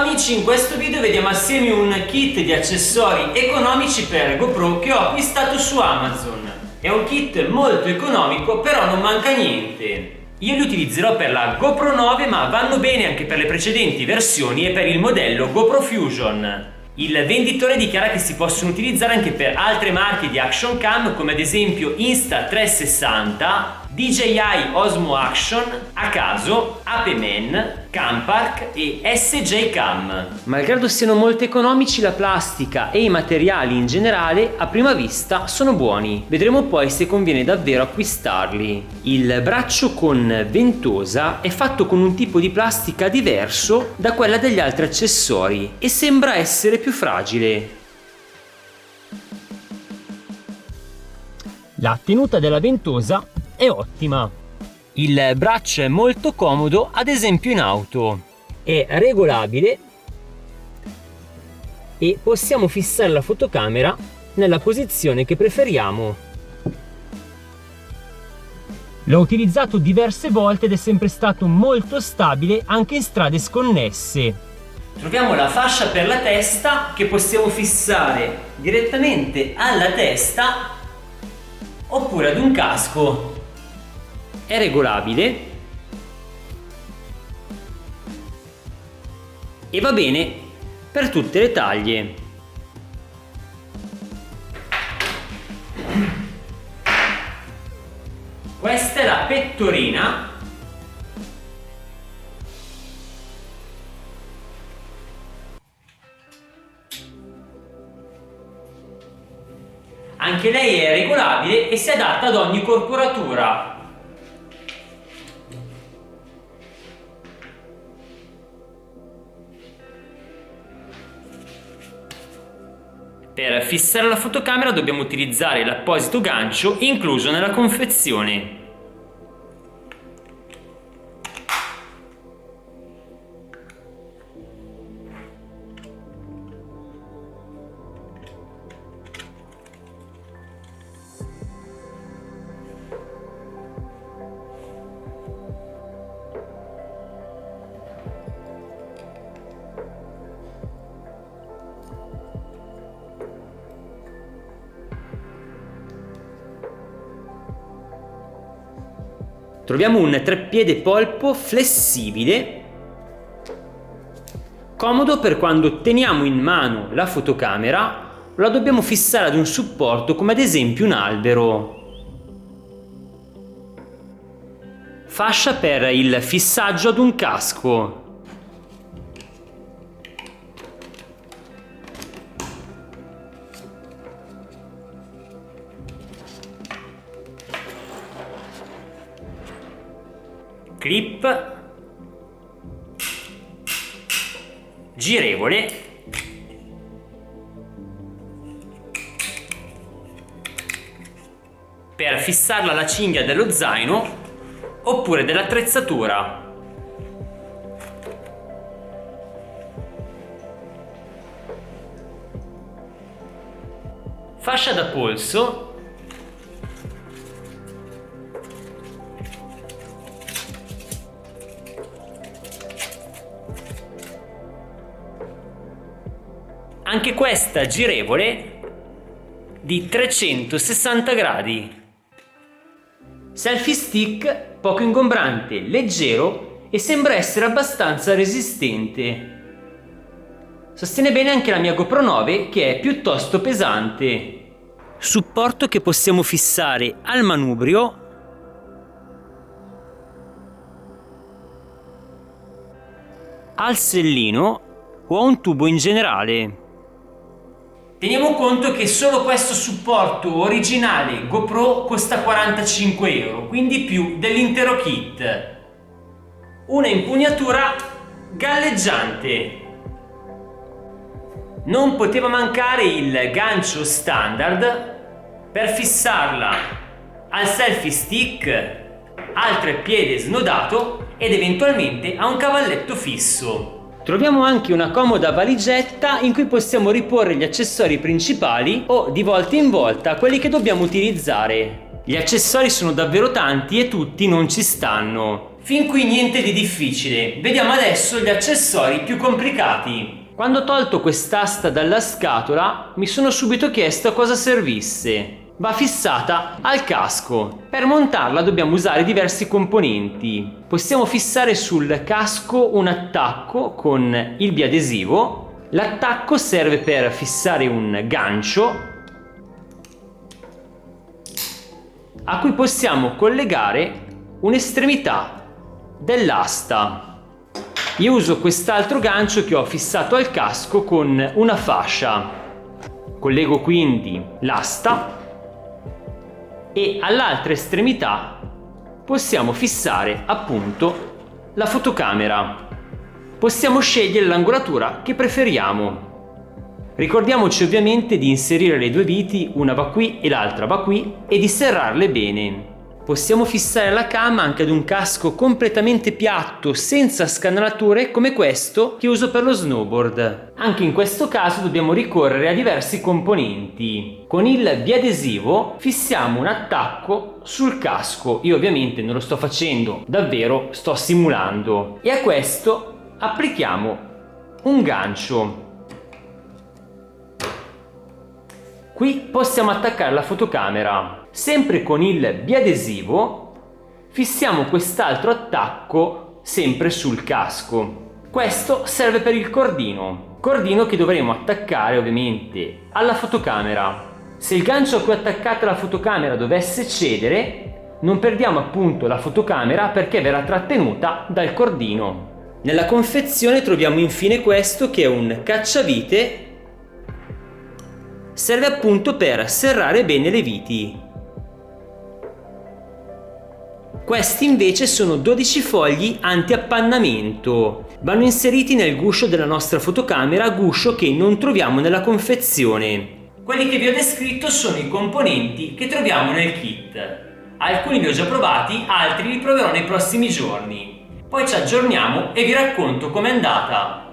amici, in questo video vediamo assieme un kit di accessori economici per GoPro che ho acquistato su Amazon. È un kit molto economico, però non manca niente. Io li utilizzerò per la GoPro 9, ma vanno bene anche per le precedenti versioni e per il modello GoPro Fusion. Il venditore dichiara che si possono utilizzare anche per altre marche di action cam, come ad esempio Insta360, DJI Osmo Action, Akaso, Apeman, Campark e SJ Cam. Malgrado siano molto economici, la plastica e i materiali in generale a prima vista sono buoni. Vedremo poi se conviene davvero acquistarli. Il braccio con ventosa è fatto con un tipo di plastica diverso da quella degli altri accessori e sembra essere più fragile. La tenuta della ventosa è ottima. Il braccio è molto comodo, ad esempio in auto. È regolabile e possiamo fissare la fotocamera nella posizione che preferiamo. L'ho utilizzato diverse volte ed è sempre stato molto stabile anche in strade sconnesse. Troviamo la fascia per la testa che possiamo fissare direttamente alla testa oppure ad un casco. È regolabile e va bene per tutte le taglie. Questa è la pettorina. Anche lei è regolabile e si adatta ad ogni corporatura. Per fissare la fotocamera dobbiamo utilizzare l'apposito gancio incluso nella confezione. Troviamo un treppiede polpo flessibile, comodo per quando teniamo in mano la fotocamera o la dobbiamo fissare ad un supporto come ad esempio un albero. Fascia per il fissaggio ad un casco. Clip girevole, per fissarla alla cinghia dello zaino oppure dell'attrezzatura. Fascia da polso. Anche questa girevole di 360 gradi. Selfie stick poco ingombrante, leggero e sembra essere abbastanza resistente. Sostiene bene anche la mia GoPro 9 che è piuttosto pesante. Supporto che possiamo fissare al manubrio al sellino o a un tubo in generale. Teniamo conto che solo questo supporto originale GoPro costa 45 euro, quindi più dell'intero kit. Una impugnatura galleggiante. Non poteva mancare il gancio standard per fissarla al selfie stick, al treppiede snodato ed eventualmente a un cavalletto fisso. Troviamo anche una comoda valigetta in cui possiamo riporre gli accessori principali o di volta in volta quelli che dobbiamo utilizzare. Gli accessori sono davvero tanti e tutti non ci stanno. Fin qui niente di difficile, vediamo adesso gli accessori più complicati. Quando ho tolto quest'asta dalla scatola mi sono subito chiesto a cosa servisse. Va fissata al casco. Per montarla dobbiamo usare diversi componenti. Possiamo fissare sul casco un attacco con il biadesivo. L'attacco serve per fissare un gancio a cui possiamo collegare un'estremità dell'asta. Io uso quest'altro gancio che ho fissato al casco con una fascia. Collego quindi l'asta e all'altra estremità possiamo fissare appunto la fotocamera. Possiamo scegliere l'angolatura che preferiamo. Ricordiamoci ovviamente di inserire le due viti, una va qui e l'altra va qui, e di serrarle bene. Possiamo fissare la cam anche ad un casco completamente piatto, senza scanalature, come questo che uso per lo snowboard. Anche in questo caso dobbiamo ricorrere a diversi componenti. Con il biadesivo fissiamo un attacco sul casco. Io ovviamente non lo sto facendo davvero, sto simulando. E a questo applichiamo un gancio. Qui possiamo attaccare la fotocamera. Sempre con il biadesivo fissiamo quest'altro attacco sempre sul casco. Questo serve per il cordino che dovremo attaccare ovviamente alla fotocamera. Se il gancio a cui è attaccata la fotocamera dovesse cedere, non perdiamo appunto la fotocamera perché verrà trattenuta dal cordino. Nella confezione troviamo infine questo che è un cacciavite. Serve appunto per serrare bene le viti. Questi invece sono 12 fogli anti-appannamento. Vanno inseriti nel guscio della nostra fotocamera, guscio che non troviamo nella confezione. Quelli che vi ho descritto sono i componenti che troviamo nel kit. Alcuni li ho già provati, altri li proverò nei prossimi giorni. Poi ci aggiorniamo e vi racconto com'è andata.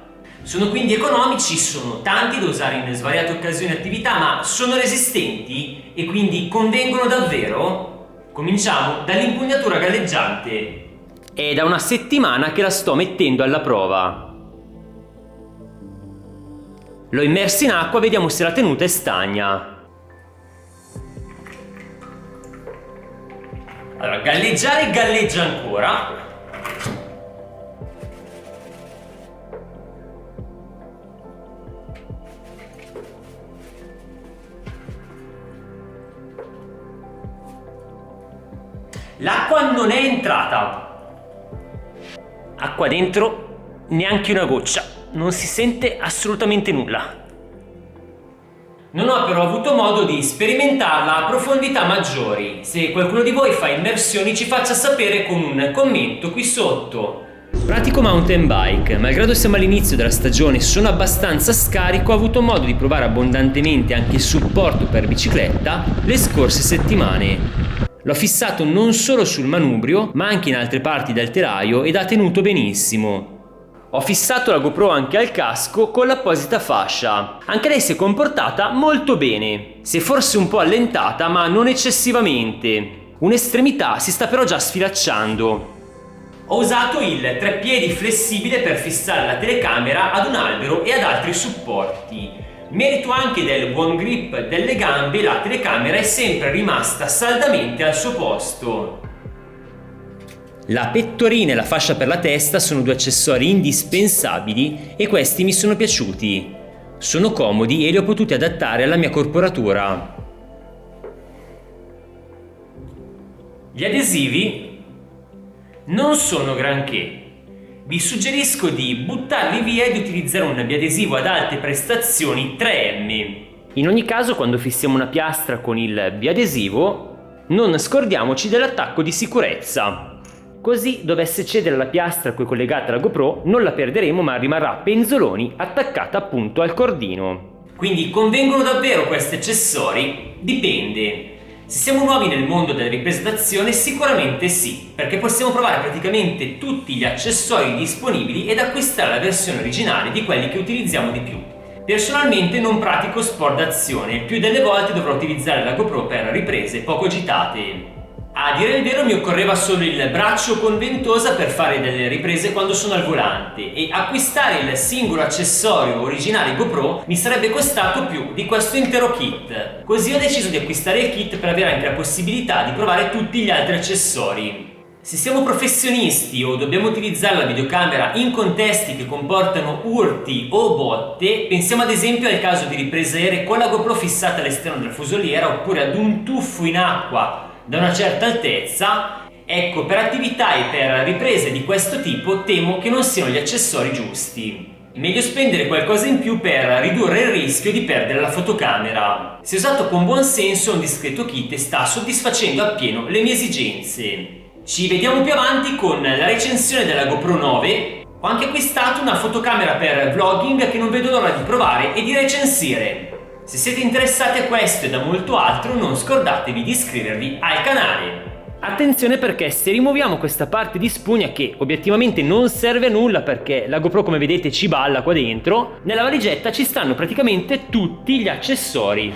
Sono quindi economici, sono tanti da usare in svariate occasioni e attività, ma sono resistenti e quindi convengono davvero? Cominciamo dall'impugnatura galleggiante. È da una settimana che la sto mettendo alla prova. L'ho immersa in acqua, vediamo se la tenuta è stagna. Allora, galleggiare galleggia ancora. L'acqua non è entrata. Acqua dentro, neanche una goccia. Non si sente assolutamente nulla. Non ho però avuto modo di sperimentarla a profondità maggiori. Se qualcuno di voi fa immersioni ci faccia sapere con un commento qui sotto. Pratico mountain bike, malgrado siamo all'inizio della stagione sono abbastanza scarico, ho avuto modo di provare abbondantemente anche il supporto per bicicletta le scorse settimane. L'ho fissato non solo sul manubrio, ma anche in altre parti del telaio ed ha tenuto benissimo. Ho fissato la GoPro anche al casco con l'apposita fascia. Anche lei si è comportata molto bene. Si è forse un po' allentata, ma non eccessivamente. Un'estremità si sta però già sfilacciando. Ho usato il treppiedi flessibile per fissare la telecamera ad un albero e ad altri supporti. Merito anche del buon grip delle gambe, la telecamera è sempre rimasta saldamente al suo posto. La pettorina e la fascia per la testa sono due accessori indispensabili e questi mi sono piaciuti. Sono comodi e li ho potuti adattare alla mia corporatura. Gli adesivi non sono granché. Vi suggerisco di buttarli via e di utilizzare un biadesivo ad alte prestazioni 3M. In ogni caso, quando fissiamo una piastra con il biadesivo, non scordiamoci dell'attacco di sicurezza. Così, dovesse cedere la piastra a cui è collegata la GoPro, non la perderemo ma rimarrà penzoloni attaccata appunto al cordino. Quindi convengono davvero questi accessori? Dipende. Se siamo nuovi nel mondo della ripresa d'azione sicuramente sì, perché possiamo provare praticamente tutti gli accessori disponibili ed acquistare la versione originale di quelli che utilizziamo di più. Personalmente non pratico sport d'azione, più delle volte dovrò utilizzare la GoPro per riprese poco agitate. A dire il vero mi occorreva solo il braccio con ventosa per fare delle riprese quando sono al volante e acquistare il singolo accessorio originale GoPro mi sarebbe costato più di questo intero kit. Così ho deciso di acquistare il kit per avere anche la possibilità di provare tutti gli altri accessori. Se siamo professionisti o dobbiamo utilizzare la videocamera in contesti che comportano urti o botte, pensiamo ad esempio al caso di riprese aeree con la GoPro fissata all'esterno della fusoliera oppure ad un tuffo in acqua da una certa altezza. Ecco, per attività e per riprese di questo tipo temo che non siano gli accessori giusti. Meglio spendere qualcosa in più per ridurre il rischio di perdere la fotocamera. Se usato con buon senso, un discreto kit sta soddisfacendo appieno le mie esigenze. Ci vediamo più avanti con la recensione della GoPro 9. Ho anche acquistato una fotocamera per vlogging che non vedo l'ora di provare e di recensire. Se siete interessati a questo e da molto altro, non scordatevi di iscrivervi al canale. Attenzione, perché se rimuoviamo questa parte di spugna che obiettivamente non serve a nulla perché la GoPro, come vedete, ci balla qua dentro, nella valigetta ci stanno praticamente tutti gli accessori.